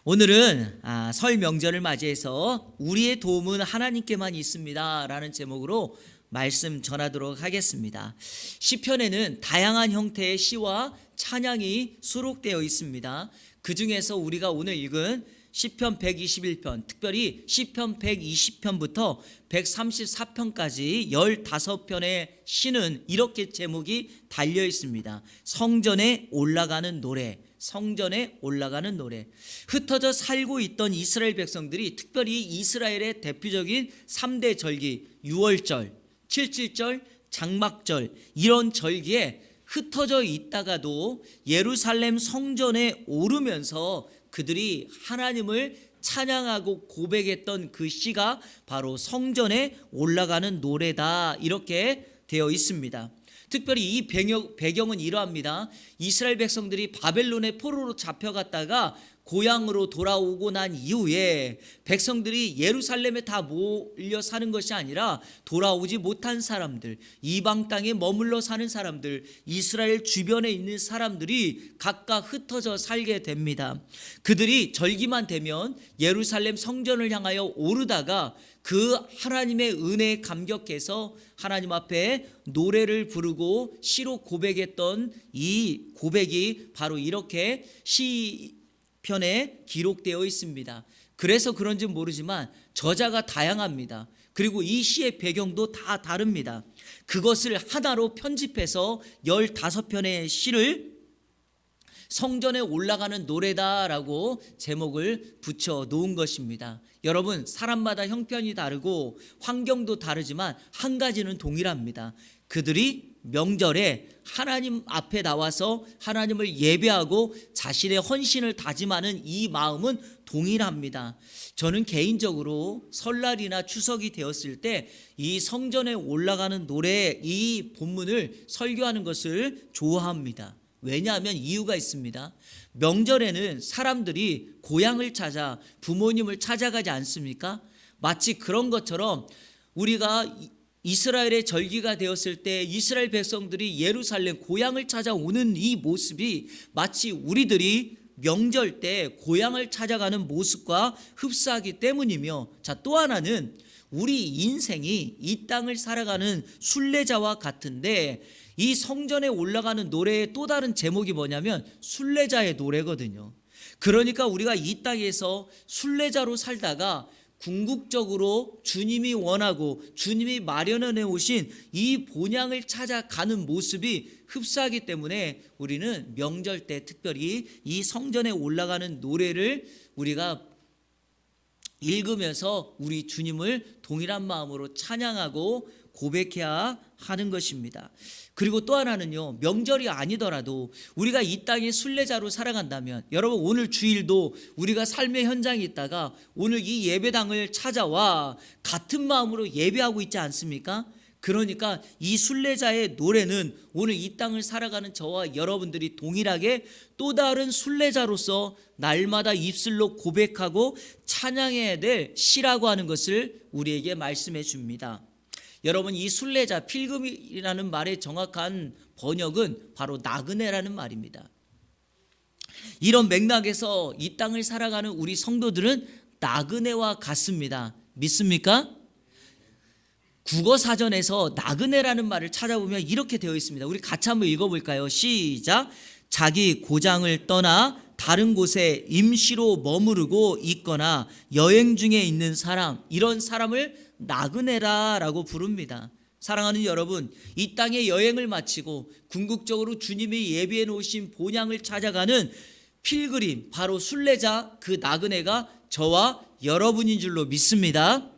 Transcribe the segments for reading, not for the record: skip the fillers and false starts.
오늘은 설 명절을 맞이해서 우리의 도움은 하나님께만 있습니다 라는 제목으로 말씀 전하도록 하겠습니다. 시편에는 다양한 형태의 시와 찬양이 수록되어 있습니다. 그 중에서 우리가 오늘 읽은 시편 121편, 특별히 시편 120편부터 134편까지 15편의 시는 이렇게 제목이 달려 있습니다. 성전에 올라가는 노래, 성전에 올라가는 노래. 흩어져 살고 있던 이스라엘 백성들이, 특별히 이스라엘의 대표적인 3대 절기, 유월절, 칠칠절, 장막절, 이런 절기에 흩어져 있다가도 예루살렘 성전에 오르면서 그들이 하나님을 찬양하고 고백했던 그 시가 바로 성전에 올라가는 노래다, 이렇게 되어 있습니다. 특별히 이 배경은 이러합니다. 이스라엘 백성들이 바벨론의 포로로 잡혀갔다가 고향으로 돌아오고 난 이후에 백성들이 예루살렘에 다 몰려 사는 것이 아니라 돌아오지 못한 사람들, 이방 땅에 머물러 사는 사람들, 이스라엘 주변에 있는 사람들이 각각 흩어져 살게 됩니다. 그들이 절기만 되면 예루살렘 성전을 향하여 오르다가 그 하나님의 은혜에 감격해서 하나님 앞에 노래를 부르고 시로 고백했던 이 고백이 바로 이렇게 시편에 기록되어 있습니다. 그래서 그런지 모르지만 저자가 다양합니다. 그리고 이 시의 배경도 다 다릅니다. 그것을 하나로 편집해서 15편의 시를 성전에 올라가는 노래다라고 제목을 붙여 놓은 것입니다. 여러분, 사람마다 형편이 다르고 환경도 다르지만 한 가지는 동일합니다. 그들이 명절에 하나님 앞에 나와서 하나님을 예배하고 자신의 헌신을 다짐하는 이 마음은 동일합니다. 저는 개인적으로 설날이나 추석이 되었을 때 이 성전에 올라가는 노래, 이 본문을 설교하는 것을 좋아합니다. 왜냐하면 이유가 있습니다. 명절에는 사람들이 고향을 찾아 부모님을 찾아가지 않습니까? 마치 그런 것처럼 우리가 이스라엘의 절기가 되었을 때 이스라엘 백성들이 예루살렘 고향을 찾아오는 이 모습이 마치 우리들이 명절 때 고향을 찾아가는 모습과 흡사하기 때문이며, 자, 또 하나는 우리 인생이 이 땅을 살아가는 순례자와 같은데, 이 성전에 올라가는 노래의 또 다른 제목이 뭐냐면 순례자의 노래거든요. 그러니까 우리가 이 땅에서 순례자로 살다가 궁극적으로 주님이 원하고 주님이 마련해 오신 이 본향을 찾아가는 모습이 흡사하기 때문에 우리는 명절 때 특별히 이 성전에 올라가는 노래를 우리가 읽으면서 우리 주님을 동일한 마음으로 찬양하고 고백해야 하는 것입니다. 그리고 또 하나는요, 명절이 아니더라도 우리가 이 땅에 순례자로 살아간다면, 여러분 오늘 주일도 우리가 삶의 현장에 있다가 오늘 이 예배당을 찾아와 같은 마음으로 예배하고 있지 않습니까? 그러니까 이 순례자의 노래는 오늘 이 땅을 살아가는 저와 여러분들이 동일하게 또 다른 순례자로서 날마다 입술로 고백하고 찬양해야 될 시라고 하는 것을 우리에게 말씀해 줍니다. 여러분, 이 순례자, 필금이라는 말의 정확한 번역은 바로 나그네라는 말입니다. 이런 맥락에서 이 땅을 살아가는 우리 성도들은 나그네와 같습니다. 믿습니까? 국어 사전에서 나그네라는 말을 찾아보면 이렇게 되어 있습니다. 우리 같이 한번 읽어볼까요? 시작. 자기 고장을 떠나 다른 곳에 임시로 머무르고 있거나 여행 중에 있는 사람, 이런 사람을 나그네라라고 부릅니다. 사랑하는 여러분, 이 땅에 여행을 마치고 궁극적으로 주님이 예비해 놓으신 본향을 찾아가는 필그림, 바로 순례자, 그 나그네가 저와 여러분인 줄로 믿습니다.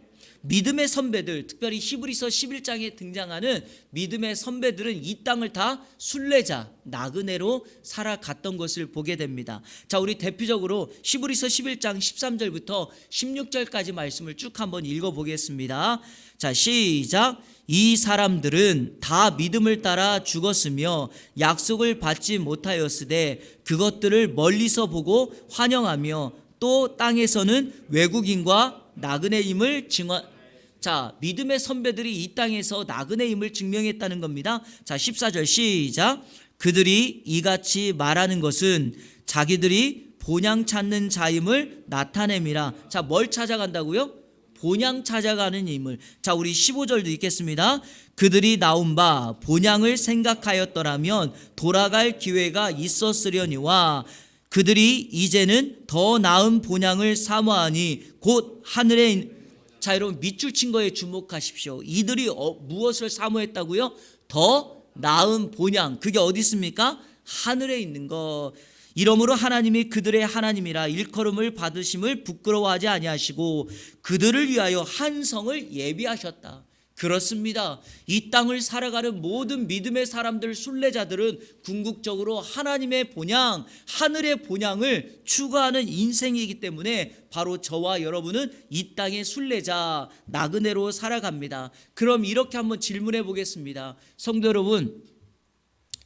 믿음의 선배들, 특별히 히브리서 11장에 등장하는 믿음의 선배들은 이 땅을 다 순례자, 나그네로 살아갔던 것을 보게 됩니다. 자, 우리 대표적으로 히브리서 11장 13절부터 16절까지 말씀을 쭉 한번 읽어보겠습니다. 자, 시작. 이 사람들은 다 믿음을 따라 죽었으며 약속을 받지 못하였으되 그것들을 멀리서 보고 환영하며 또 땅에서는 외국인과 나그네임을 자, 믿음의 선배들이 이 땅에서 나그네임을 증명했다는 겁니다. 자, 14절 시작. 그들이 이같이 말하는 것은 자기들이 본향 찾는 자임을 나타냄이라. 자, 뭘 찾아간다고요? 본향 찾아가는 힘을. 자, 우리 15절도 읽겠습니다. 그들이 나온 바 본향을 생각하였더라면 돌아갈 기회가 있었으려니와 그들이 이제는 더 나은 본향을 사모하니 곧 하늘에. 자, 여러분 밑줄 친 거에 주목하십시오. 이들이 무엇을 사모했다고요? 더 나은 본향. 그게 어디 있습니까? 하늘에 있는 거. 이러므로 하나님이 그들의 하나님이라 일컬음을 받으심을 부끄러워하지 아니하시고 그들을 위하여 한 성을 예비하셨다. 그렇습니다. 이 땅을 살아가는 모든 믿음의 사람들, 순례자들은 궁극적으로 하나님의 본향, 하늘의 본향을 추구하는 인생이기 때문에 바로 저와 여러분은 이 땅의 순례자, 나그네로 살아갑니다. 그럼 이렇게 한번 질문해 보겠습니다. 성도 여러분,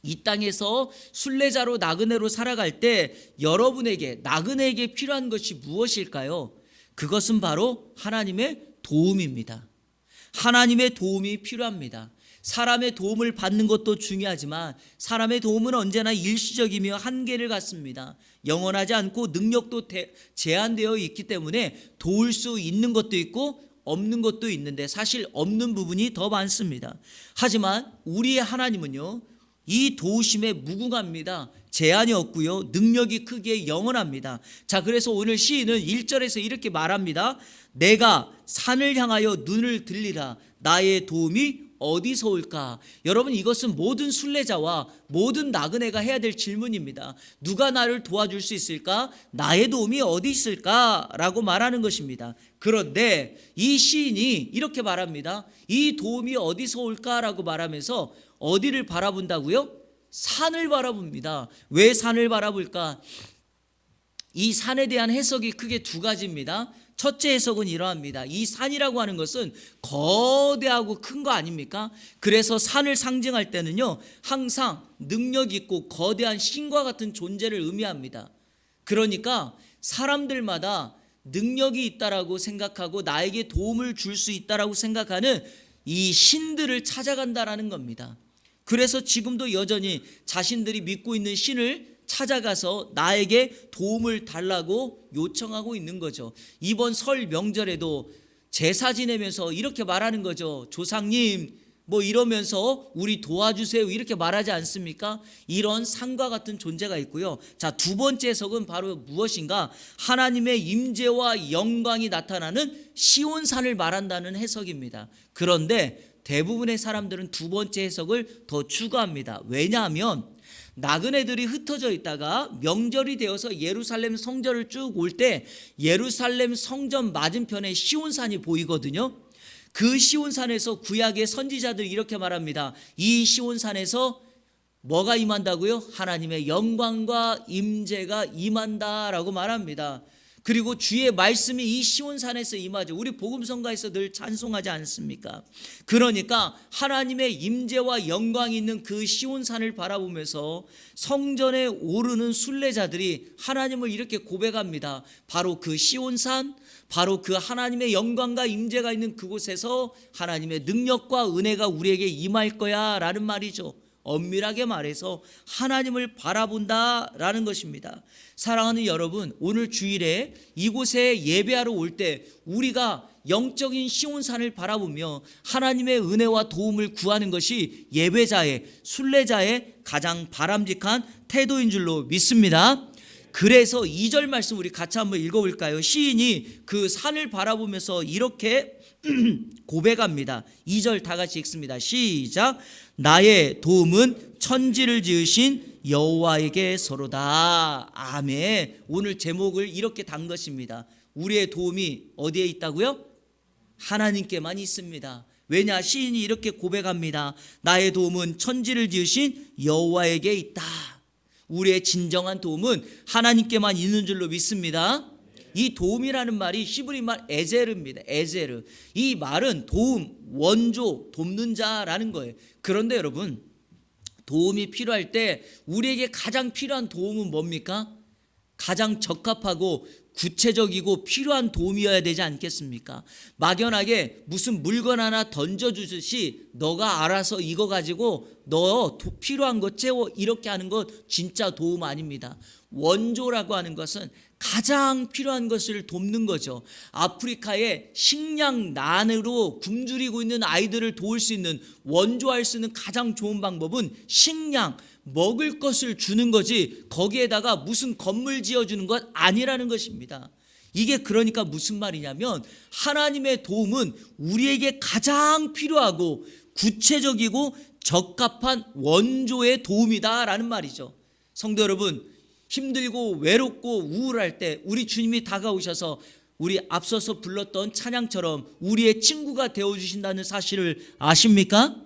이 땅에서 순례자로 나그네로 살아갈 때 여러분에게, 나그네에게 필요한 것이 무엇일까요? 그것은 바로 하나님의 도움입니다. 하나님의 도움이 필요합니다. 사람의 도움을 받는 것도 중요하지만 사람의 도움은 언제나 일시적이며 한계를 갖습니다. 영원하지 않고 능력도 제한되어 있기 때문에 도울 수 있는 것도 있고 없는 것도 있는데 사실 없는 부분이 더 많습니다. 하지만 우리의 하나님은요, 이 도우심에 무궁합니다. 제한이 없고요, 능력이 크기에 영원합니다. 자, 그래서 오늘 시인은 1절에서 이렇게 말합니다. 내가 산을 향하여 눈을 들리라. 나의 도움이 어디서 올까? 여러분, 이것은 모든 순례자와 모든 나그네가 해야 될 질문입니다. 누가 나를 도와줄 수 있을까? 나의 도움이 어디 있을까? 라고 말하는 것입니다. 그런데 이 시인이 이렇게 말합니다. 이 도움이 어디서 올까? 라고 말하면서 어디를 바라본다고요? 산을 바라봅니다. 왜 산을 바라볼까? 이 산에 대한 해석이 크게 두 가지입니다. 첫째 해석은 이러합니다. 이 산이라고 하는 것은 거대하고 큰 거 아닙니까? 그래서 산을 상징할 때는요, 항상 능력 있고 거대한 신과 같은 존재를 의미합니다. 그러니까 사람들마다 능력이 있다라고 생각하고 나에게 도움을 줄 수 있다라고 생각하는 이 신들을 찾아간다라는 겁니다. 그래서 지금도 여전히 자신들이 믿고 있는 신을 찾아가서 나에게 도움을 달라고 요청하고 있는 거죠. 이번 설 명절에도 제사 지내면서 이렇게 말하는 거죠. 조상님 뭐 이러면서 우리 도와주세요 이렇게 말하지 않습니까? 이런 산과 같은 존재가 있고요. 자, 두 번째 해석은 바로 무엇인가? 하나님의 임재와 영광이 나타나는 시온산을 말한다는 해석입니다. 그런데 대부분의 사람들은 두 번째 해석을 더 추구합니다. 왜냐하면 나그네들이 흩어져 있다가 명절이 되어서 예루살렘 성전을 쭉 올 때 예루살렘 성전 맞은편에 시온산이 보이거든요. 그 시온산에서 구약의 선지자들이 이렇게 말합니다. 이 시온산에서 뭐가 임한다고요? 하나님의 영광과 임재가 임한다라고 말합니다. 그리고 주의 말씀이 이 시온산에서 임하죠. 우리 복음성가에서 늘 찬송하지 않습니까? 그러니까 하나님의 임재와 영광이 있는 그 시온산을 바라보면서 성전에 오르는 순례자들이 하나님을 이렇게 고백합니다. 바로 그 시온산, 바로 그 하나님의 영광과 임재가 있는 그곳에서 하나님의 능력과 은혜가 우리에게 임할 거야 라는 말이죠. 엄밀하게 말해서 하나님을 바라본다라는 것입니다. 사랑하는 여러분, 오늘 주일에 이곳에 예배하러 올 때 우리가 영적인 시온산을 바라보며 하나님의 은혜와 도움을 구하는 것이 예배자의, 순례자의 가장 바람직한 태도인 줄로 믿습니다. 그래서 2절 말씀 우리 같이 한번 읽어볼까요? 시인이 그 산을 바라보면서 이렇게 고백합니다. 2절 다 같이 읽습니다. 시작. 나의 도움은 천지를 지으신 여호와에게서로다. 아멘. 오늘 제목을 이렇게 단 것입니다. 우리의 도움이 어디에 있다고요? 하나님께만 있습니다. 왜냐? 시인이 이렇게 고백합니다. 나의 도움은 천지를 지으신 여호와에게 있다. 우리의 진정한 도움은 하나님께만 있는 줄로 믿습니다. 이 도움이라는 말이 히브리 말 에제르입니다. 에제르. 이 말은 도움, 원조, 돕는 자라는 거예요. 그런데 여러분, 도움이 필요할 때 우리에게 가장 필요한 도움은 뭡니까? 가장 적합하고 구체적이고 필요한 도움이어야 되지 않겠습니까? 막연하게 무슨 물건 하나 던져주듯이 너가 알아서 이거 가지고 너 필요한 거 채워 이렇게 하는 것 진짜 도움 아닙니다. 원조라고 하는 것은 가장 필요한 것을 돕는 거죠. 아프리카의 식량난으로 굶주리고 있는 아이들을 도울 수 있는, 원조할 수 있는 가장 좋은 방법은 식량, 먹을 것을 주는 거지 거기에다가 무슨 건물 지어주는 것 아니라는 것입니다. 이게 그러니까 무슨 말이냐면 하나님의 도움은 우리에게 가장 필요하고 구체적이고 적합한 원조의 도움이다라는 말이죠. 성도 여러분, 힘들고 외롭고 우울할 때 우리 주님이 다가오셔서 우리 앞서서 불렀던 찬양처럼 우리의 친구가 되어주신다는 사실을 아십니까?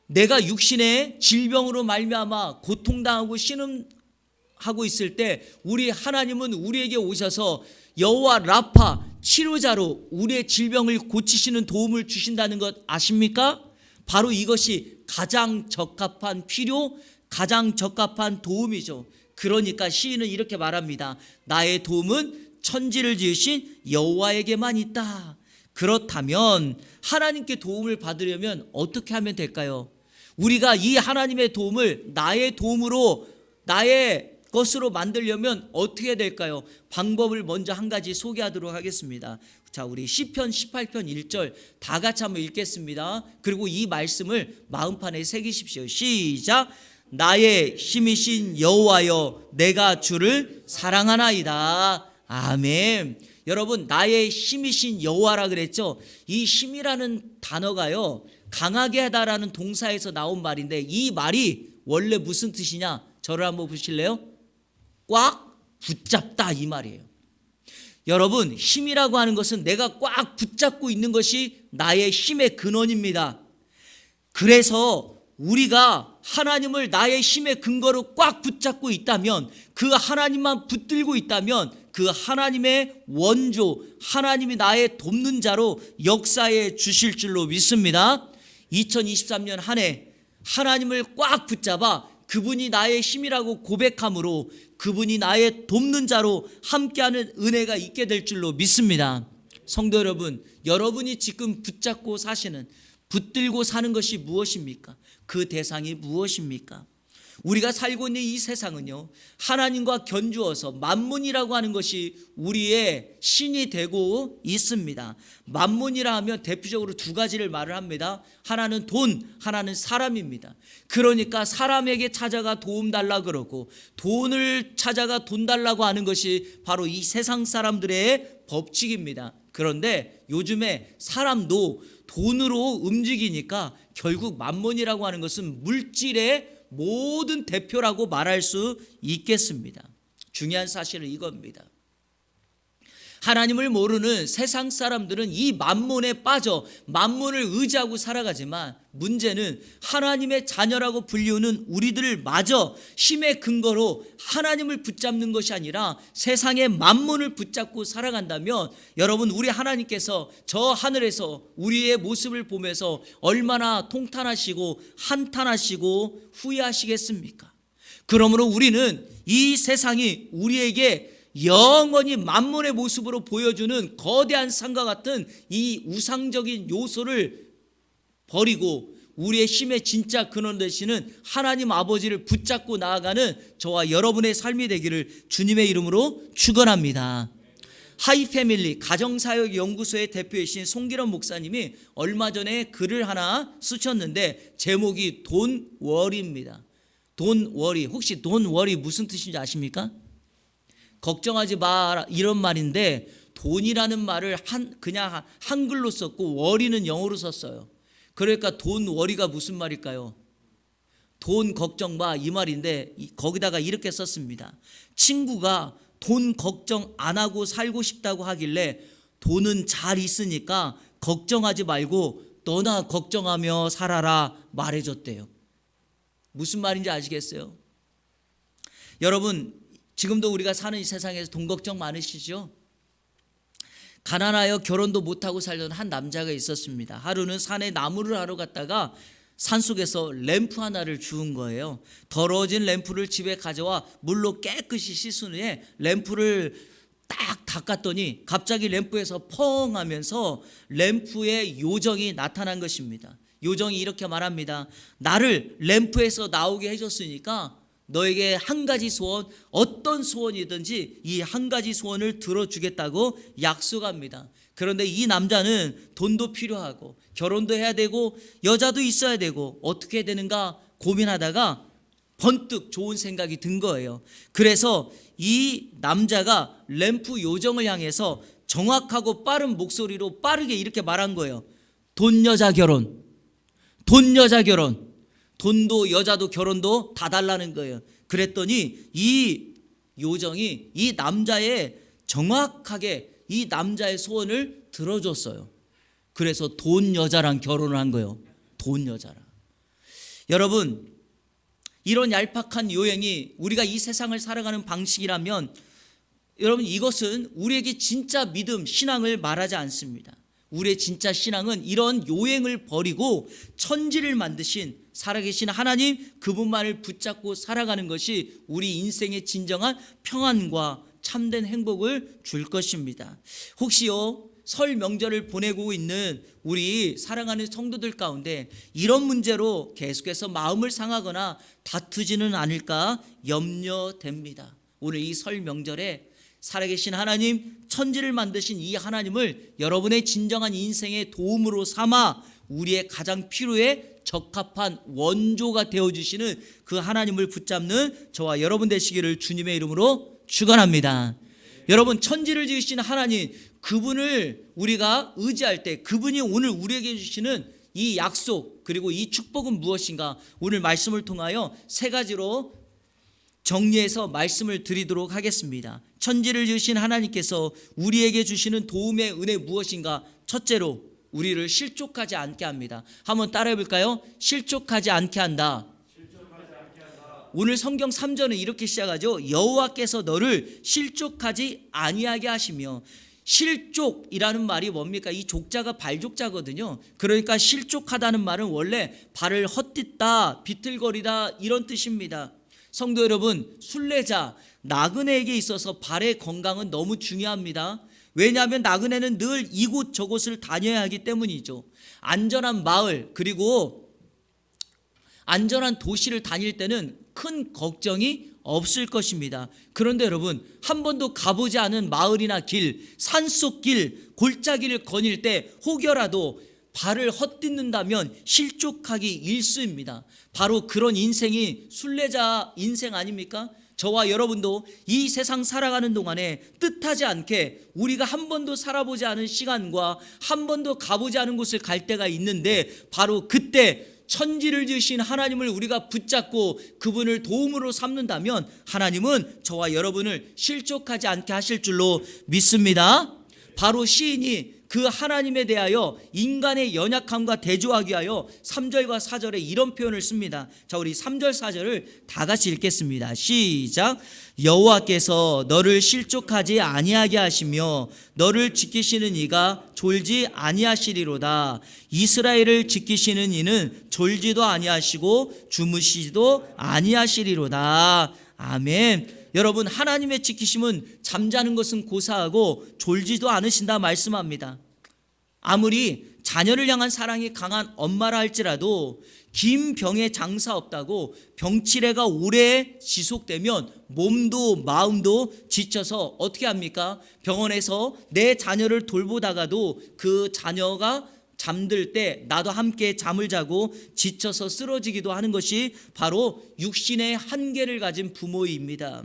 내가 육신의 질병으로 말미암아 고통당하고 신음하고 있을 때 우리 하나님은 우리에게 오셔서 여호와 라파 치료자로 우리의 질병을 고치시는 도움을 주신다는 것 아십니까? 바로 이것이 가장 적합한 필요, 가장 적합한 도움이죠. 그러니까 시인은 이렇게 말합니다. 나의 도움은 천지를 지으신 여호와에게만 있다. 그렇다면 하나님께 도움을 받으려면 어떻게 하면 될까요? 우리가 이 하나님의 도움을 나의 도움으로, 나의 것으로 만들려면 어떻게 될까요? 방법을 먼저 한 가지 소개하도록 하겠습니다. 자, 우리 시편 18편 1절 다 같이 한번 읽겠습니다. 그리고 이 말씀을 마음판에 새기십시오. 시작. 나의 힘이신 여호와여, 내가 주를 사랑하나이다. 아멘. 여러분, 나의 힘이신 여호와라 그랬죠. 이 힘이라는 단어가요, 강하게 하다라는 동사에서 나온 말인데 이 말이 원래 무슨 뜻이냐? 저를 한번 보실래요? 꽉 붙잡다 이 말이에요. 여러분, 힘이라고 하는 것은 내가 꽉 붙잡고 있는 것이 나의 힘의 근원입니다. 그래서 우리가 하나님을 나의 힘의 근거로 꽉 붙잡고 있다면, 그 하나님만 붙들고 있다면 그 하나님의 원조, 하나님이 나의 돕는 자로 역사해 주실 줄로 믿습니다. 2023년 한 해 하나님을 꽉 붙잡아 그분이 나의 힘이라고 고백함으로 그분이 나의 돕는 자로 함께하는 은혜가 있게 될 줄로 믿습니다. 성도 여러분, 여러분이 지금 붙잡고 사시는, 붙들고 사는 것이 무엇입니까? 그 대상이 무엇입니까? 우리가 살고 있는 이 세상은요, 하나님과 견주어서 만문이라고 하는 것이 우리의 신이 되고 있습니다. 만문이라 하면 대표적으로 두 가지를 말을 합니다. 하나는 돈, 하나는 사람입니다. 그러니까 사람에게 찾아가 도움 달라 그러고 돈을 찾아가 돈 달라고 하는 것이 바로 이 세상 사람들의 법칙입니다. 그런데 요즘에 사람도 돈으로 움직이니까 결국 만문이라고 하는 것은 물질의 모든 대표라고 말할 수 있겠습니다. 중요한 사실은 이겁니다. 하나님을 모르는 세상 사람들은 이 만문에 빠져 만문을 의지하고 살아가지만, 문제는 하나님의 자녀라고 불리우는 우리들을 마저 힘의 근거로 하나님을 붙잡는 것이 아니라 세상의 만문을 붙잡고 살아간다면, 여러분, 우리 하나님께서 저 하늘에서 우리의 모습을 보면서 얼마나 통탄하시고 한탄하시고 후회하시겠습니까? 그러므로 우리는 이 세상이 우리에게 영원히 만문의 모습으로 보여주는 거대한 산과 같은 이 우상적인 요소를 버리고 우리의 힘의 진짜 근원 되시는 하나님 아버지를 붙잡고 나아가는 저와 여러분의 삶이 되기를 주님의 이름으로 축원합니다. 하이패밀리 가정사역 연구소의 대표이신 송기런 목사님이 얼마 전에 글을 하나 쓰셨는데 제목이 돈 워리입니다. 돈 워리. 혹시 돈 워리 무슨 뜻인지 아십니까? 걱정하지 마라 이런 말인데, 돈이라는 말을 그냥 한글로 썼고 워리는 영어로 썼어요. 그러니까 돈 워리가 무슨 말일까요? 돈 걱정 마 이 말인데, 거기다가 이렇게 썼습니다. 친구가 돈 걱정 안 하고 살고 싶다고 하길래 돈은 잘 있으니까 걱정하지 말고 너나 걱정하며 살아라 말해줬대요. 무슨 말인지 아시겠어요? 여러분, 지금도 우리가 사는 이 세상에서 돈 걱정 많으시죠? 가난하여 결혼도 못하고 살던 한 남자가 있었습니다. 하루는 산에 나무를 하러 갔다가 산속에서 램프 하나를 주운 거예요. 더러워진 램프를 집에 가져와 물로 깨끗이 씻은 후에 램프를 딱 닦았더니 갑자기 램프에서 펑 하면서 램프의 요정이 나타난 것입니다. 요정이 이렇게 말합니다. 나를 램프에서 나오게 해줬으니까 너에게 한 가지 소원, 어떤 소원이든지 이 한 가지 소원을 들어주겠다고 약속합니다. 그런데 이 남자는 돈도 필요하고 결혼도 해야 되고 여자도 있어야 되고 어떻게 해야 되는가 고민하다가 번뜩 좋은 생각이 든 거예요. 그래서 이 남자가 램프 요정을 향해서 정확하고 빠른 목소리로 빠르게 이렇게 말한 거예요. 돈 여자 결혼, 돈 여자 결혼. 돈도 여자도 결혼도 다 달라는 거예요. 그랬더니 이 요정이 이 남자의 정확하게 이 남자의 소원을 들어줬어요. 그래서 돈 여자랑 결혼을 한 거예요. 돈 여자랑. 여러분, 이런 얄팍한 요행이 우리가 이 세상을 살아가는 방식이라면 여러분, 이것은 우리에게 진짜 믿음, 신앙을 말하지 않습니다. 우리의 진짜 신앙은 이런 요행을 버리고 천지를 만드신 살아계신 하나님, 그분만을 붙잡고 살아가는 것이 우리 인생의 진정한 평안과 참된 행복을 줄 것입니다. 혹시요, 설 명절을 보내고 있는 우리 사랑하는 성도들 가운데 이런 문제로 계속해서 마음을 상하거나 다투지는 않을까 염려됩니다. 오늘 이 설 명절에 살아계신 하나님, 천지를 만드신 이 하나님을 여러분의 진정한 인생의 도움으로 삼아 우리의 가장 필요에 적합한 원조가 되어주시는 그 하나님을 붙잡는 저와 여러분 되시기를 주님의 이름으로 축원합니다. 여러분, 천지를 지으신 하나님, 그분을 우리가 의지할 때 그분이 오늘 우리에게 주시는 이 약속 그리고 이 축복은 무엇인가, 오늘 말씀을 통하여 세 가지로 정리해서 말씀을 드리도록 하겠습니다. 천지를 지으신 하나님께서 우리에게 주시는 도움의 은혜 무엇인가? 첫째로 우리를 실족하지 않게 합니다. 한번 따라해 볼까요? 실족하지 않게 한다. 오늘 성경 3절은 이렇게 시작하죠. 여호와께서 너를 실족하지 아니하게 하시며. 실족이라는 말이 뭡니까? 이 족자가 발족자거든요. 그러니까 실족하다는 말은 원래 발을 헛딛다, 비틀거리다 이런 뜻입니다. 성도 여러분, 순례자, 나그네에게 있어서 발의 건강은 너무 중요합니다. 왜냐하면 나그네는 늘 이곳 저곳을 다녀야 하기 때문이죠. 안전한 마을 그리고 안전한 도시를 다닐 때는 큰 걱정이 없을 것입니다. 그런데 여러분, 한 번도 가보지 않은 마을이나 길, 산속길, 골짜기를 거닐 때 혹여라도 발을 헛딛는다면 실족하기 일쑤입니다. 바로 그런 인생이 순례자 인생 아닙니까? 저와 여러분도 이 세상 살아가는 동안에 뜻하지 않게 우리가 한 번도 살아보지 않은 시간과 한 번도 가보지 않은 곳을 갈 때가 있는데, 바로 그때 천지를 지으신 하나님을 우리가 붙잡고 그분을 도움으로 삼는다면 하나님은 저와 여러분을 실족하지 않게 하실 줄로 믿습니다. 바로 시인이 그 하나님에 대하여 인간의 연약함과 대조하기 위하여 3절과 4절에 이런 표현을 씁니다. 자, 우리 3절 4절을 다 같이 읽겠습니다. 시작. 여호와께서 너를 실족하지 아니하게 하시며 너를 지키시는 이가 졸지 아니하시리로다. 이스라엘을 지키시는 이는 졸지도 아니하시고 주무시지도 아니하시리로다. 아멘. 여러분, 하나님의 지키심은 잠자는 것은 고사하고 졸지도 않으신다 말씀합니다. 아무리 자녀를 향한 사랑이 강한 엄마라 할지라도 긴 병에 장사 없다고 병치레가 오래 지속되면 몸도 마음도 지쳐서 어떻게 합니까? 병원에서 내 자녀를 돌보다가도 그 자녀가 잠들 때 나도 함께 잠을 자고 지쳐서 쓰러지기도 하는 것이 바로 육신의 한계를 가진 부모입니다.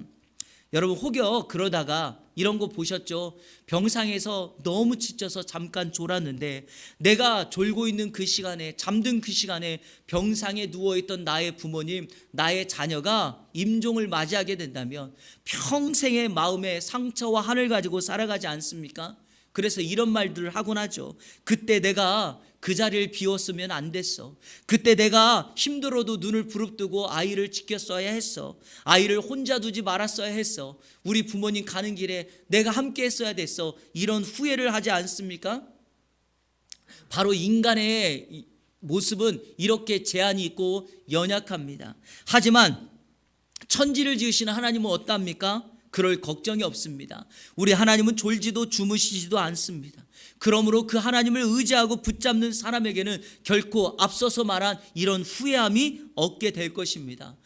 여러분, 혹여 그러다가 이런 거 보셨죠? 병상에서 너무 지쳐서 잠깐 졸았는데 내가 졸고 있는 그 시간에, 잠든 그 시간에 병상에 누워있던 나의 부모님, 나의 자녀가 임종을 맞이하게 된다면 평생의 마음의 상처와 한을 가지고 살아가지 않습니까? 그래서 이런 말들을 하곤 하죠. 그때 내가 그 자리를 비웠으면 안 됐어. 그때 내가 힘들어도 눈을 부릅뜨고 아이를 지켰어야 했어. 아이를 혼자 두지 말았어야 했어. 우리 부모님 가는 길에 내가 함께 했어야 됐어. 이런 후회를 하지 않습니까? 바로 인간의 모습은 이렇게 제한이 있고 연약합니다. 하지만 천지를 지으시는 하나님은 어떠합니까? 그럴 걱정이 없습니다. 우리 하나님은 졸지도 주무시지도 않습니다. 그러므로 그 하나님을 의지하고 붙잡는 사람에게는 결코 앞서서 말한 이런 후회함이 없게 될 것입니다.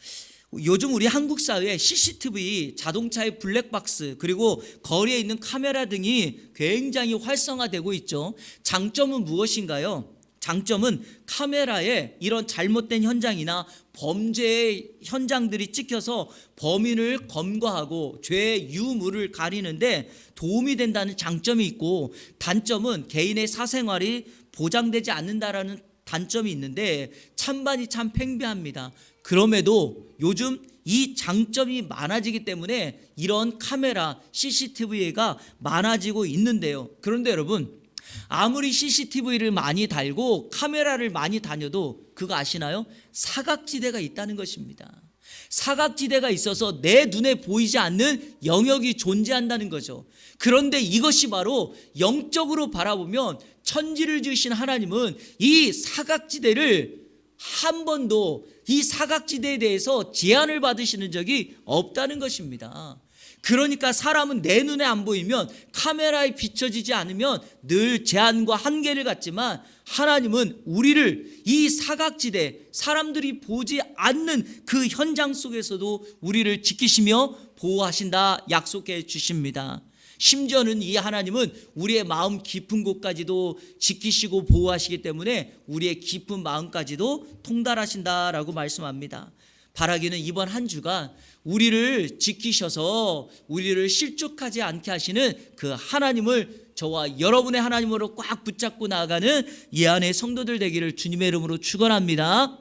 요즘 우리 한국 사회에 CCTV, 자동차의 블랙박스, 그리고 거리에 있는 카메라 등이 굉장히 활성화되고 있죠. 장점은 무엇인가요? 장점은 카메라에 이런 잘못된 현장이나 범죄의 현장들이 찍혀서 범인을 검거하고 죄의 유무를 가리는데 도움이 된다는 장점이 있고, 단점은 개인의 사생활이 보장되지 않는다라는 단점이 있는데 찬반이 참 팽배합니다. 그럼에도 요즘 이 장점이 많아지기 때문에 이런 카메라, CCTV가 많아지고 있는데요. 그런데 여러분, 아무리 CCTV를 많이 달고 카메라를 많이 다녀도 그거 아시나요? 사각지대가 있다는 것입니다. 사각지대가 있어서 내 눈에 보이지 않는 영역이 존재한다는 거죠. 그런데 이것이 바로 영적으로 바라보면 천지를 지으신 하나님은 이 사각지대를 한 번도, 이 사각지대에 대해서 제한을 받으시는 적이 없다는 것입니다. 그러니까 사람은 내 눈에 안 보이면, 카메라에 비춰지지 않으면 늘 제한과 한계를 갖지만 하나님은 우리를 이 사각지대, 사람들이 보지 않는 그 현장 속에서도 우리를 지키시며 보호하신다 약속해 주십니다. 심지어는 이 하나님은 우리의 마음 깊은 곳까지도 지키시고 보호하시기 때문에 우리의 깊은 마음까지도 통달하신다라고 말씀합니다. 바라기는 이번 한 주간 우리를 지키셔서 우리를 실족하지 않게 하시는 그 하나님을 저와 여러분의 하나님으로 꽉 붙잡고 나아가는 이 안의 성도들 되기를 주님의 이름으로 축원합니다.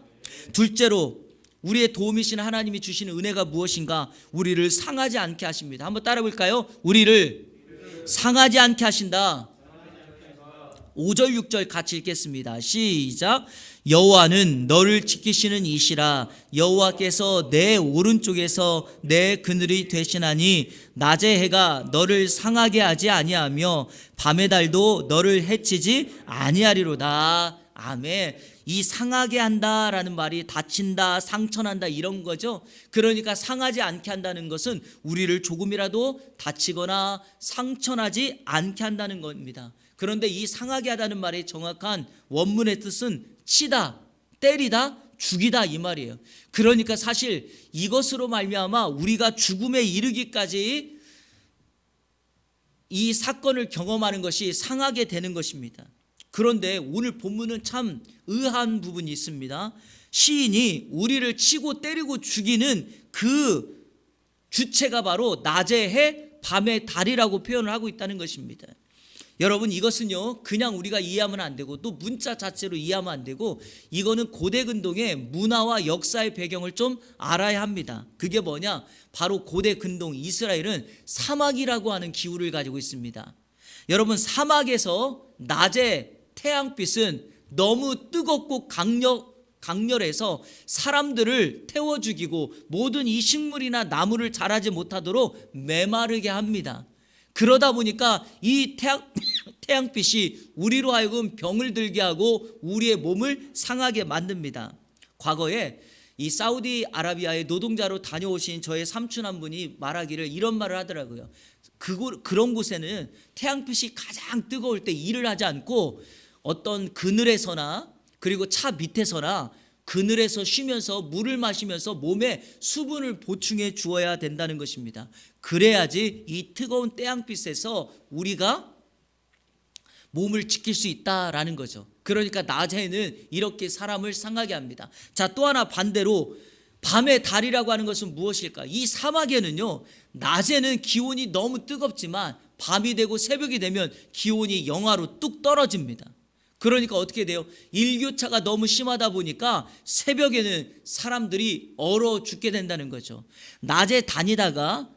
둘째로, 우리의 도움이신 하나님이 주시는 은혜가 무엇인가? 우리를 상하지 않게 하십니다. 한번 따라 볼까요? 우리를 상하지 않게 하신다. 5절 6절 같이 읽겠습니다. 시작. 여호와는 너를 지키시는 이시라. 여호와께서 내 오른쪽에서 내 그늘이 되시나니 낮의 해가 너를 상하게 하지 아니하며 밤의 달도 너를 해치지 아니하리로다. 아멘. 이 상하게 한다라는 말이 다친다, 상처난다 이런 거죠. 그러니까 상하지 않게 한다는 것은 우리를 조금이라도 다치거나 상처나지 않게 한다는 겁니다. 그런데 이 상하게 하다는 말의 정확한 원문의 뜻은 치다, 때리다, 죽이다 이 말이에요. 그러니까 사실 이것으로 말미암아 우리가 죽음에 이르기까지 이 사건을 경험하는 것이 상하게 되는 것입니다. 그런데 오늘 본문은 참 의아한 부분이 있습니다. 시인이 우리를 치고 때리고 죽이는 그 주체가 바로 낮의 해, 밤의 달이라고 표현을 하고 있다는 것입니다. 여러분, 이것은요 그냥 우리가 이해하면 안 되고 또 문자 자체로 이해하면 안 되고, 이거는 고대 근동의 문화와 역사의 배경을 좀 알아야 합니다. 그게 뭐냐? 바로 고대 근동 이스라엘은 사막이라고 하는 기후를 가지고 있습니다. 여러분, 사막에서 낮에 태양빛은 너무 뜨겁고 강렬해서 사람들을 태워 죽이고 모든 이 식물이나 나무를 자라지 못하도록 메마르게 합니다. 그러다 보니까 이 태양빛이 우리로 하여금 병을 들게 하고 우리의 몸을 상하게 만듭니다. 과거에 이 사우디아라비아의 노동자로 다녀오신 저의 삼촌 한 분이 말하기를 이런 말을 하더라고요. 그런 곳에는 태양빛이 가장 뜨거울 때 일을 하지 않고 어떤 그늘에서나 그리고 차 밑에서나 그늘에서 쉬면서 물을 마시면서 몸에 수분을 보충해 주어야 된다는 것입니다. 그래야지 이 뜨거운 태양빛에서 우리가 몸을 지킬 수 있다라는 거죠. 그러니까 낮에는 이렇게 사람을 상하게 합니다. 자, 또 하나 반대로 밤의 달이라고 하는 것은 무엇일까? 이 사막에는요, 낮에는 기온이 너무 뜨겁지만 밤이 되고 새벽이 되면 기온이 영하로 뚝 떨어집니다. 그러니까 어떻게 돼요? 일교차가 너무 심하다 보니까 새벽에는 사람들이 얼어 죽게 된다는 거죠. 낮에 다니다가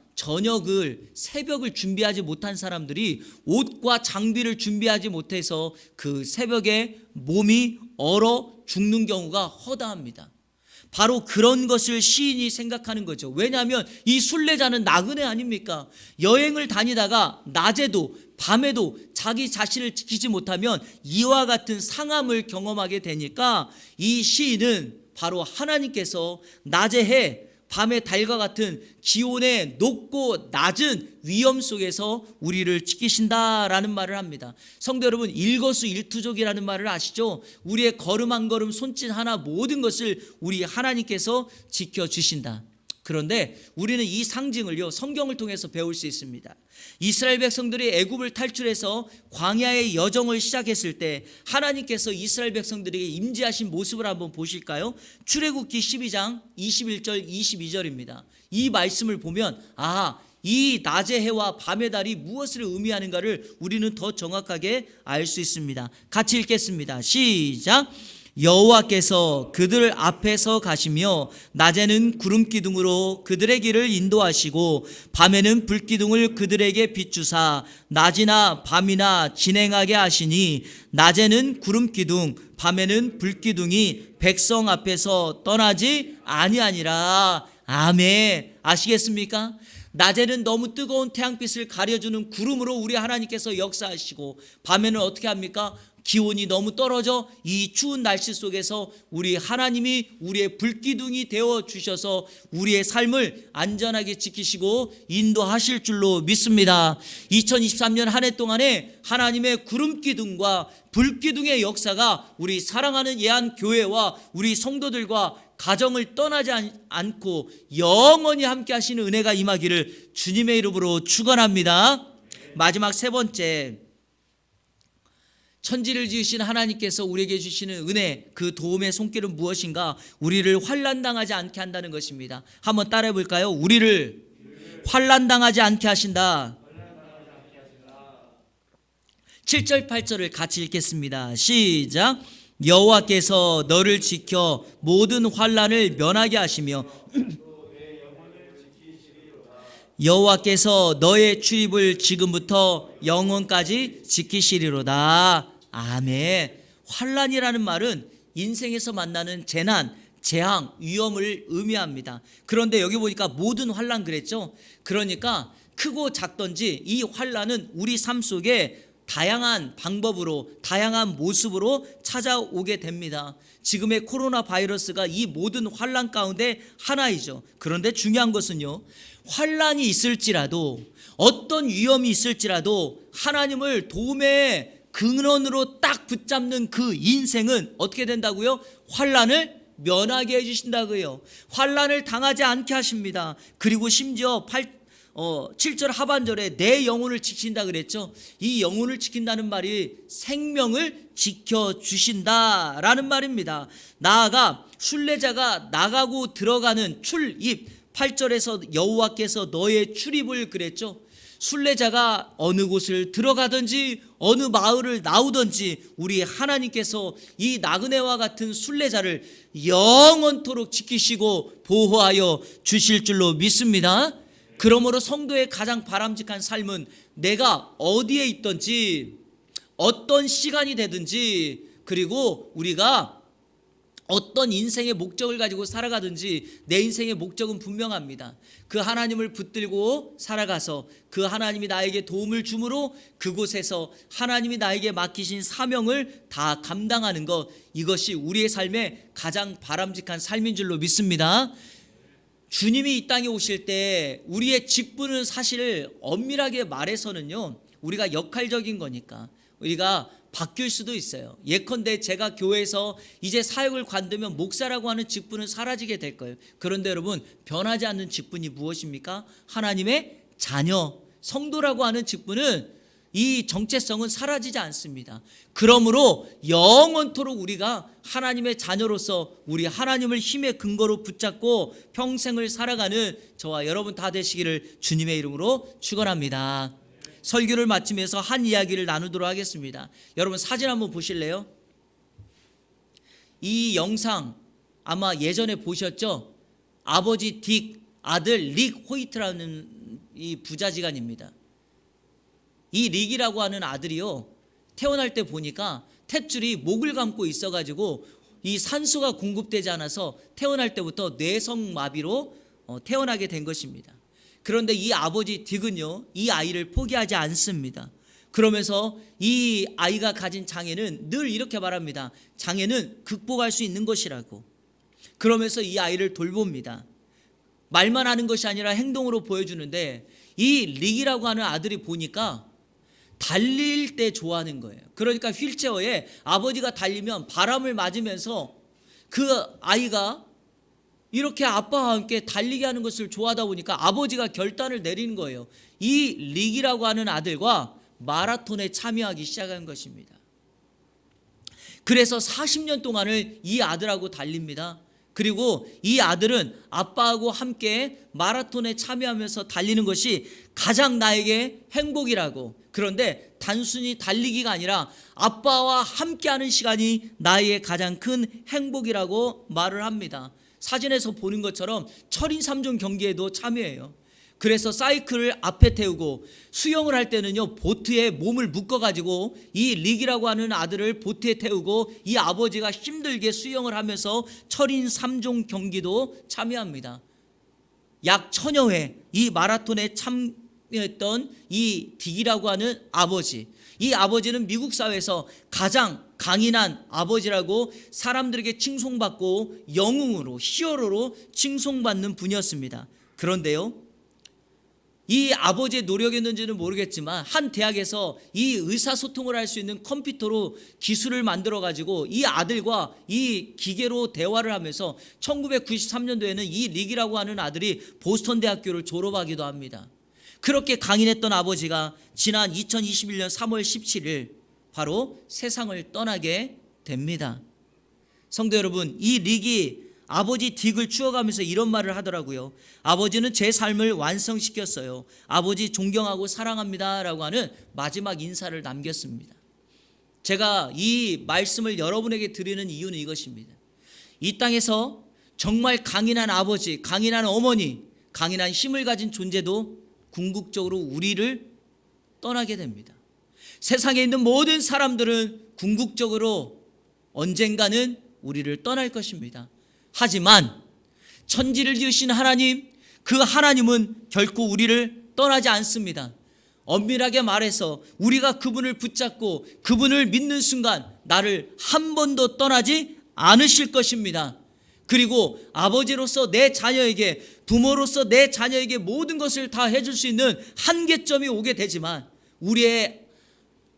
새벽을 준비하지 못한 사람들이 옷과 장비를 준비하지 못해서 그 새벽에 몸이 얼어 죽는 경우가 허다합니다. 바로 그런 것을 시인이 생각하는 거죠. 왜냐하면 이 순례자는 나그네 아닙니까? 여행을 다니다가 낮에도 밤에도 자기 자신을 지키지 못하면 이와 같은 상함을 경험하게 되니까 이 시인은 바로 하나님께서 낮의 해, 밤의 달과 같은 기온의 높고 낮은 위험 속에서 우리를 지키신다라는 말을 합니다. 성도 여러분, 일거수일투족이라는 말을 아시죠? 우리의 걸음 한 걸음, 손짓 하나, 모든 것을 우리 하나님께서 지켜주신다. 그런데 우리는 이 상징을요, 성경을 통해서 배울 수 있습니다. 이스라엘 백성들이 애굽을 탈출해서 광야의 여정을 시작했을 때 하나님께서 이스라엘 백성들에게 임재하신 모습을 한번 보실까요? 출애굽기 12장 21절 22절입니다. 이 말씀을 보면 이 낮의 해와 밤의 달이 무엇을 의미하는가를 우리는 더 정확하게 알 수 있습니다. 같이 읽겠습니다. 시작. 여호와께서 그들 앞에서 가시며 낮에는 구름 기둥으로 그들의 길을 인도하시고 밤에는 불 기둥을 그들에게 비추사 낮이나 밤이나 진행하게 하시니 낮에는 구름 기둥 밤에는 불 기둥이 백성 앞에서 떠나지 아니하니라. 아멘. 아시겠습니까? 낮에는 너무 뜨거운 태양빛을 가려주는 구름으로 우리 하나님께서 역사하시고 밤에는 어떻게 합니까? 기온이 너무 떨어져 이 추운 날씨 속에서 우리 하나님이 우리의 불기둥이 되어 주셔서 우리의 삶을 안전하게 지키시고 인도하실 줄로 믿습니다. 2023년 한 해 동안에 하나님의 구름기둥과 불기둥의 역사가 우리 사랑하는 예한교회와 우리 성도들과 가정을 떠나지 않고 영원히 함께 하시는 은혜가 임하기를 주님의 이름으로 축원합니다. 마지막 세 번째, 천지를 지으신 하나님께서 우리에게 주시는 은혜, 그 도움의 손길은 무엇인가? 우리를 환난당하지 않게 한다는 것입니다. 한번 따라해 볼까요? 우리를 환난당하지 않게 하신다. 7절 8절을 같이 읽겠습니다. 시작. 여호와께서 너를 지켜 모든 환난을 면하게 하시며 여호와께서 너의 출입을 지금부터 영원까지 지키시리로다. 아멘. 환난이라는 말은 인생에서 만나는 재난, 재앙, 위험을 의미합니다. 그런데 여기 보니까 모든 환난 그랬죠. 그러니까 크고 작던지 이 환난은 우리 삶 속에 다양한 방법으로, 다양한 모습으로 찾아오게 됩니다. 지금의 코로나 바이러스가 이 모든 환난 가운데 하나이죠. 그런데 중요한 것은요, 환난이 있을지라도, 어떤 위험이 있을지라도 하나님을 도움의 근원으로 딱 붙잡는 그 인생은 어떻게 된다고요? 환난을 면하게 해주신다고요. 환난을 당하지 않게 하십니다. 그리고 심지어 7절 하반절에 내 영혼을 지킨다 그랬죠. 이 영혼을 지킨다는 말이 생명을 지켜주신다라는 말입니다. 나아가 순례자가 나가고 들어가는 출입, 8절에서 여호와께서 너의 출입을 그랬죠. 순례자가 어느 곳을 들어가든지 어느 마을을 나오든지 우리 하나님께서 이 나그네와 같은 순례자를 영원토록 지키시고 보호하여 주실 줄로 믿습니다. 그러므로 성도의 가장 바람직한 삶은 내가 어디에 있든지 어떤 시간이 되든지 그리고 우리가 어떤 인생의 목적을 가지고 살아가든지 내 인생의 목적은 분명합니다. 그 하나님을 붙들고 살아가서 그 하나님이 나에게 도움을 주므로 그곳에서 하나님이 나에게 맡기신 사명을 다 감당하는 것, 이것이 우리의 삶의 가장 바람직한 삶인 줄로 믿습니다. 주님이 이 땅에 오실 때 우리의 직분은 사실 엄밀하게 말해서는요, 우리가 역할적인 거니까 우리가 바뀔 수도 있어요. 예컨대 제가 교회에서 이제 사역을 관두면 목사라고 하는 직분은 사라지게 될 거예요. 그런데 여러분, 변하지 않는 직분이 무엇입니까? 하나님의 자녀, 성도라고 하는 직분은 이 정체성은 사라지지 않습니다. 그러므로 영원토록 우리가 하나님의 자녀로서 우리 하나님을 힘의 근거로 붙잡고 평생을 살아가는 저와 여러분 다 되시기를 주님의 이름으로 축원합니다. 설교를 마치면서 한 이야기를 나누도록 하겠습니다. 여러분 사진 한번 보실래요? 이 영상 아마 예전에 보셨죠? 아버지 딕, 아들 릭 호이트라는 이 부자지간입니다. 이 릭이라고 하는 아들이요, 태어날 때 보니까 탯줄이 목을 감고 있어가지고 이 산소가 공급되지 않아서 태어날 때부터 뇌성마비로 태어나게 된 것입니다. 그런데 이 아버지 딕은요, 이 아이를 포기하지 않습니다. 그러면서 이 아이가 가진 장애는 늘 이렇게 말합니다. 장애는 극복할 수 있는 것이라고. 그러면서 이 아이를 돌봅니다. 말만 하는 것이 아니라 행동으로 보여주는데, 이 릭이라고 하는 아들이 보니까 달릴 때 좋아하는 거예요. 그러니까 휠체어에 아버지가 달리면 바람을 맞으면서 그 아이가 이렇게 아빠와 함께 달리게 하는 것을 좋아하다 보니까 아버지가 결단을 내리는 거예요. 이 릭이라고 하는 아들과 마라톤에 참여하기 시작한 것입니다. 그래서 40년 동안을 이 아들하고 달립니다. 그리고 이 아들은 아빠하고 함께 마라톤에 참여하면서 달리는 것이 가장 나에게 행복이라고, 그런데 단순히 달리기가 아니라 아빠와 함께하는 시간이 나에게 가장 큰 행복이라고 말을 합니다. 사진에서 보는 것처럼 철인 3종 경기에도 참여해요. 그래서 사이클을 앞에 태우고 수영을 할 때는요, 보트에 몸을 묶어가지고 이 릭이라고 하는 아들을 보트에 태우고 이 아버지가 힘들게 수영을 하면서 철인 3종 경기도 참여합니다. 약 1000여 회 이 마라톤에 참여했던 이 딕이라고 하는 아버지, 이 아버지는 미국 사회에서 가장 강인한 아버지라고 사람들에게 칭송받고 영웅으로, 히어로로 칭송받는 분이었습니다. 그런데요, 이 아버지의 노력이었는지는 모르겠지만 한 대학에서 이 의사소통을 할 수 있는 컴퓨터로 기술을 만들어 가지고 이 아들과 이 기계로 대화를 하면서 1993년도에는 이 릭이라고 하는 아들이 보스턴 대학교를 졸업하기도 합니다. 그렇게 강인했던 아버지가 지난 2021년 3월 17일 바로 세상을 떠나게 됩니다. 성도 여러분, 이 릭이 아버지 딕을 추억하면서 이런 말을 하더라고요. 아버지는 제 삶을 완성시켰어요. 아버지 존경하고 사랑합니다 라고 하는 마지막 인사를 남겼습니다. 제가 이 말씀을 여러분에게 드리는 이유는 이것입니다. 이 땅에서 정말 강인한 아버지, 강인한 어머니, 강인한 힘을 가진 존재도 궁극적으로 우리를 떠나게 됩니다. 세상에 있는 모든 사람들은 궁극적으로 언젠가는 우리를 떠날 것입니다. 하지만 천지를 지으신 하나님, 그 하나님은 결코 우리를 떠나지 않습니다. 엄밀하게 말해서 우리가 그분을 붙잡고 그분을 믿는 순간 나를 한 번도 떠나지 않으실 것입니다. 그리고 아버지로서 내 자녀에게, 부모로서 내 자녀에게 모든 것을 다 해줄 수 있는 한계점이 오게 되지만 우리의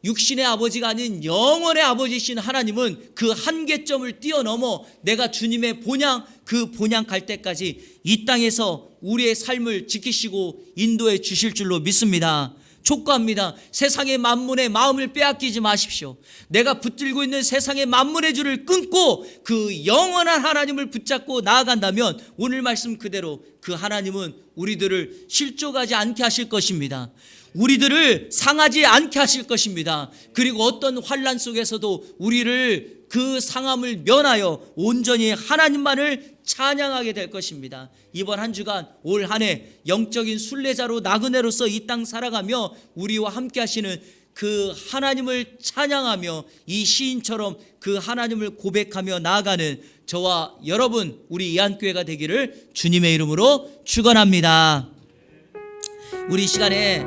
육신의 아버지가 아닌 영원의 아버지이신 하나님은 그 한계점을 뛰어넘어 내가 주님의 본향, 그 본향 갈 때까지 이 땅에서 우리의 삶을 지키시고 인도해 주실 줄로 믿습니다. 촉구합니다. 세상의 만문의 마음을 빼앗기지 마십시오. 내가 붙들고 있는 세상의 만문의 줄을 끊고 그 영원한 하나님을 붙잡고 나아간다면 오늘 말씀 그대로 그 하나님은 우리들을 실족하지 않게 하실 것입니다. 우리들을 상하지 않게 하실 것입니다. 그리고 어떤 환난 속에서도 우리를 그 상함을 면하여 온전히 하나님만을 찬양하게 될 것입니다. 이번 한 주간 올 한 해 영적인 순례자로 나그네로서 이 땅 살아가며 우리와 함께 하시는 그 하나님을 찬양하며 이 시인처럼 그 하나님을 고백하며 나아가는 저와 여러분, 우리 이안교회가 되기를 주님의 이름으로 축원합니다. 우리 시간에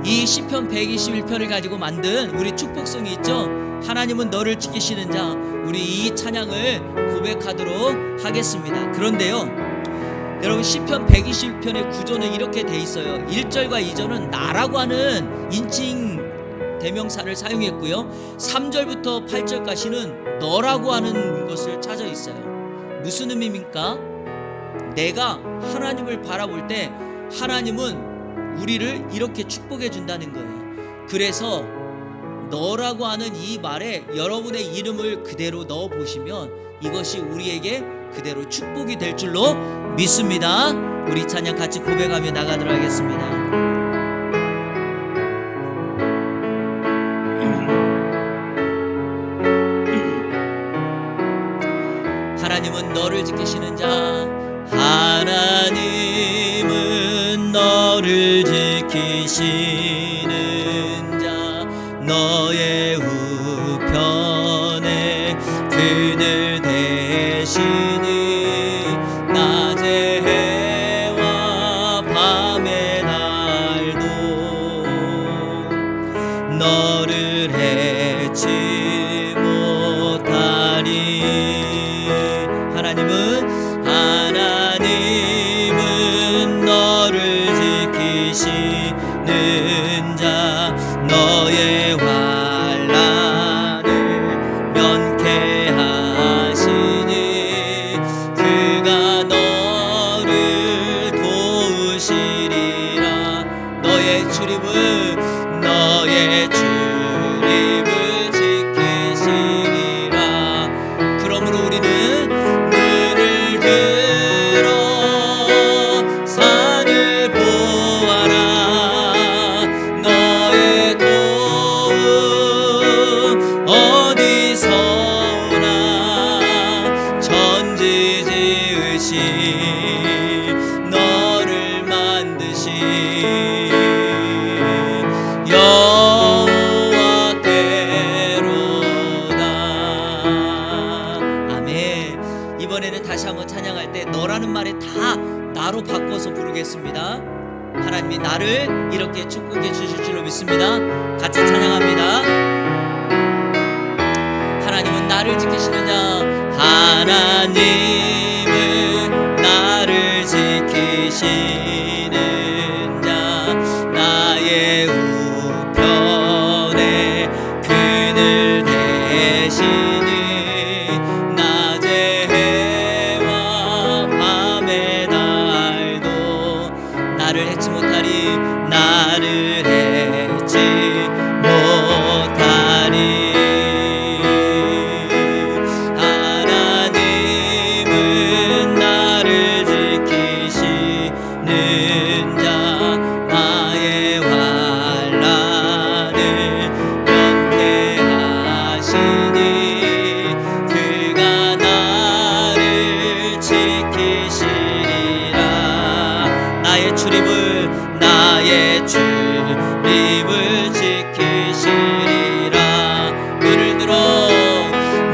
이 시편 121편을 가지고 만든 우리 축복송이 있죠. 하나님은 너를 지키시는 자, 우리 이 찬양을 고백하도록 하겠습니다. 그런데요, 여러분, 시편 121편의 구조는 이렇게 돼 있어요. 1절과 2절은 나라고 하는 인칭 대명사를 사용했고요, 3절부터 8절까지는 너라고 하는 것을 찾아 있어요. 무슨 의미입니까? 내가 하나님을 바라볼 때 하나님은 우리를 이렇게 축복해 준다는 거예요. 그래서 너라고 하는 이 말에 여러분의 이름을 그대로 넣어 보시면 이것이 우리에게 그대로 축복이 될 줄로 믿습니다. 우리 찬양 같이 고백하며 나가도록 하겠습니다. 하나님은 너를 지키시는 자, 하나님은 너를 지키시는 자, 너의 우편에 그늘 대시니 낮의 해와 밤의 달도 너를 해치 못하리. 하나님은 너의 출입을 지키시리라. 그러므로 우리는 눈을 들어 산을 보아라. 너의 도움 어디서 오나. 천지 지으신 너를 만드신 여호와께로다. 아멘. 이번에는 다시 한번 찬양할 때 너라는 말에 다 나로 바꿔서 부르겠습니다. 하나님이 나를 이렇게 축복해 주실 줄로 믿습니다. 같이 찬양합니다. 하나님은 나를 지키시는 자. 하나님은 나를 지키시는 자. 나의 우편에 그늘 대시니 낮의 해와 밤의 달도 나를 해치 못하리. 나를 해치 못하리. 하나님은 나를 지키시는 자. 나의 환난을 면케하시니 그가 나를 지키시리라. 나의 출입을 지키시리라.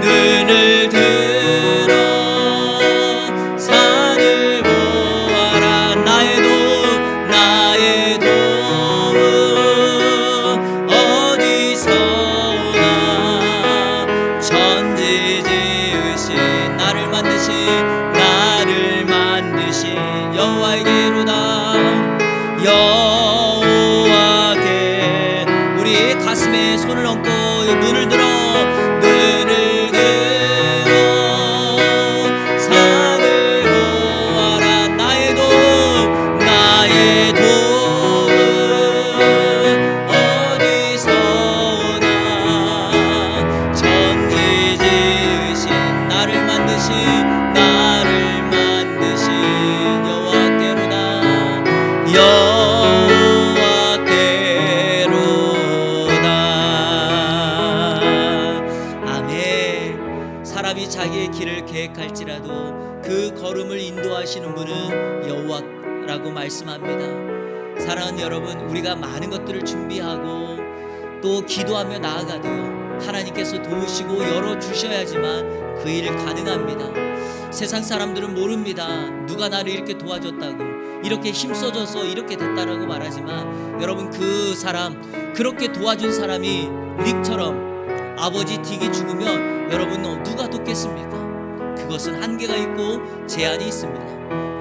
눈을 들어 산을 보아라. 나의 도움 어디서 오나. 천지 지으신 나를 만드신 여호와에게로다. 여호와께. 우리 가슴에 손을 얹고 눈을 들어 산을 보아라. 나의 도움 어디서 오나. 천지 지으신 나를 만드신 여호와께로다. 여호와께로다. 아멘. 사람이 자기의 길을 계획할지라도 그 걸음을 인도하시는 분은 여호와라고 말씀합니다. 사랑하는 여러분, 우리가 많은 것들을 준비하고 또 기도하며 나아가도 하나님께서 도우시고 열어주셔야지만 그 일 가능합니다. 세상 사람들은 모릅니다. 누가 나를 이렇게 도와줬다고, 이렇게 힘써줘서 이렇게 됐다라고 말하지만, 여러분, 그 사람, 그렇게 도와준 사람이 닉처럼 아버지 딕이 죽으면 여러분 누가 돕겠습니까? 그것은 한계가 있고 제한이 있습니다.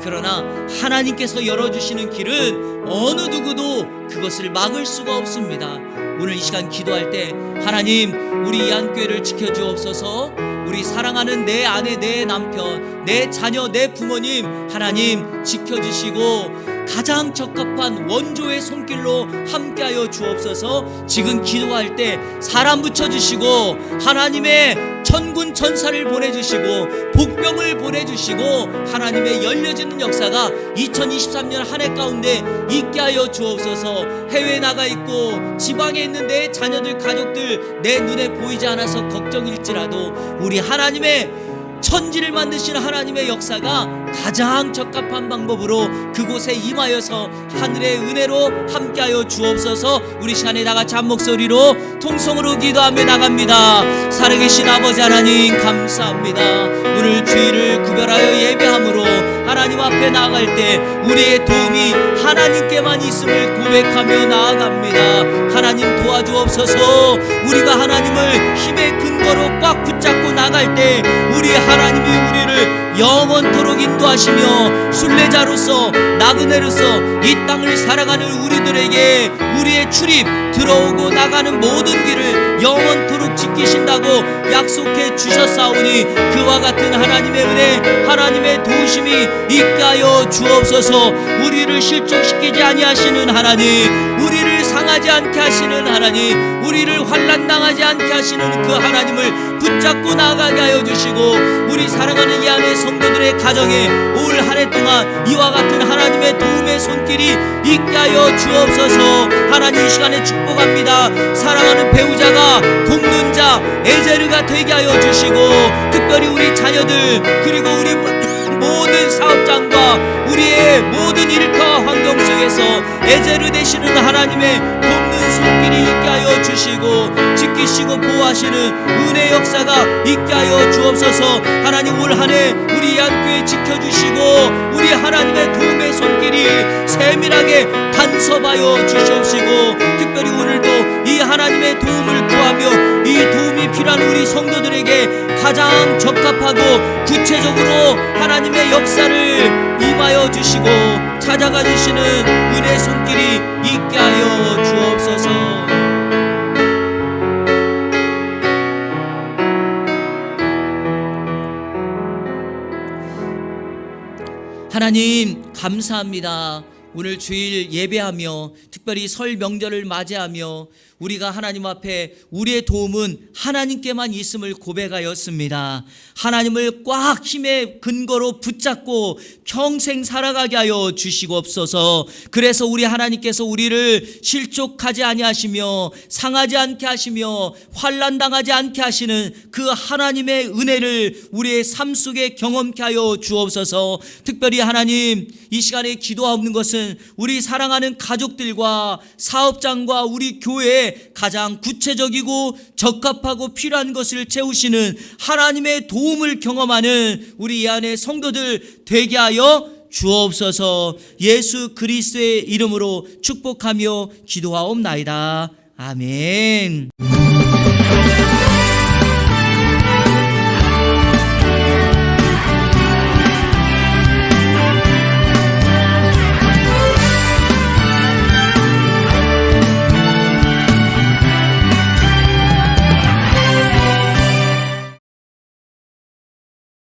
그러나 하나님께서 열어주시는 길은 어느 누구도 그것을 막을 수가 없습니다. 오늘 이 시간 기도할 때 하나님, 우리 이안교회를 지켜주옵소서. 우리 사랑하는 내 아내, 내 남편, 내 자녀, 내 부모님 하나님 지켜주시고 가장 적합한 원조의 손길로 함께하여 주옵소서. 지금 기도할 때 사람 붙여주시고 하나님의 천군 천사를 보내주시고 복병을 보내주시고 하나님의 열려지는 역사가 2023년 한 해 가운데 있게 하여 주옵소서. 해외에 나가 있고 지방에 있는 내 자녀들, 가족들 내 눈에 보이지 않아서 걱정일지라도 우리 하나님의 천지를 만드신 하나님의 역사가 가장 적합한 방법으로 그곳에 임하여서 하늘의 은혜로 함께하여 주옵소서. 우리 시간에 다같이 한 목소리로 통성으로 기도하며 나갑니다. 살아계신 아버지 하나님 감사합니다. 오늘 주일을 구별하여 예배함으로 하나님 앞에 나아갈 때 우리의 도움이 하나님께만 있음을 고백하며 나아갑니다. 하나님 도와주옵소서. 우리가 하나님을 힘의 근거로 꽉 붙잡고 나갈 때 우리 하나님이 우리를 영원토록 인도하시며 순례자로서 나그네로서 이 땅을 살아가는 우리들에게 우리의 출입, 들어오고 나가는 모든 길을 영원토록 지키신다고 약속해 주셨사오니 그와 같은 하나님의 은혜, 하나님의 도우심이 있게 하여 주옵소서. 우리를 실족시키지 아니하시는 하나님, 우리를 상하게 당하지 않게 하시는 하나님, 우리를 환난 당하지 않게 하시는 그 하나님을 붙잡고 나아가게 하여 주시고, 우리 사랑하는 이 안에 성도들의 가정에 올 한 해 동안 이와 같은 하나님의 도움의 손길이 있게 하여 주옵소서. 하나님, 이 시간에 축복합니다. 사랑하는 배우자가 돕는 자 에제르가 되게 하여 주시고, 특별히 우리 자녀들, 그리고 우리 모든 사업장과 우리의 모든 일터와 환경 속에서 에제르 되시는 하나님의 돕는 손길이 있게 하여 주시고, 지키시고 보호하시는 은혜 역사가 있게 하여 주옵소서. 하나님, 올 한 해 우리 양교회 지켜주시고, 우리 하나님의 도움의 손길이 세밀하게 간섭하여 주시옵시고, 특별히 오늘도 이 하나님의 도움을 구하며 이 도움이 필요한 우리 성도들에게 가장 적합하고 구체적으로 하나님의 역사를 임하여 주시고 찾아가 주시는 은혜 손길이 있게 하여 주옵소서. 하나님, 감사합니다. 오늘 주일 예배하며 특별히 설 명절을 맞이하며 우리가 하나님 앞에 우리의 도움은 하나님께만 있음을 고백하였습니다. 하나님을 꽉 힘의 근거로 붙잡고 평생 살아가게 하여 주시옵소서. 그래서 우리 하나님께서 우리를 실족하지 아니하시며 상하지 않게 하시며 환난당하지 않게 하시는 그 하나님의 은혜를 우리의 삶 속에 경험케 하여 주옵소서. 특별히 하나님, 이 시간에 기도하는 것은 우리 사랑하는 가족들과 사업장과 우리 교회에 가장 구체적이고 적합하고 필요한 것을 채우시는 하나님의 도움을 경험하는 우리 이 안에 성도들 되게 하여 주옵소서. 예수 그리스도의 이름으로 축복하며 기도하옵나이다. 아멘.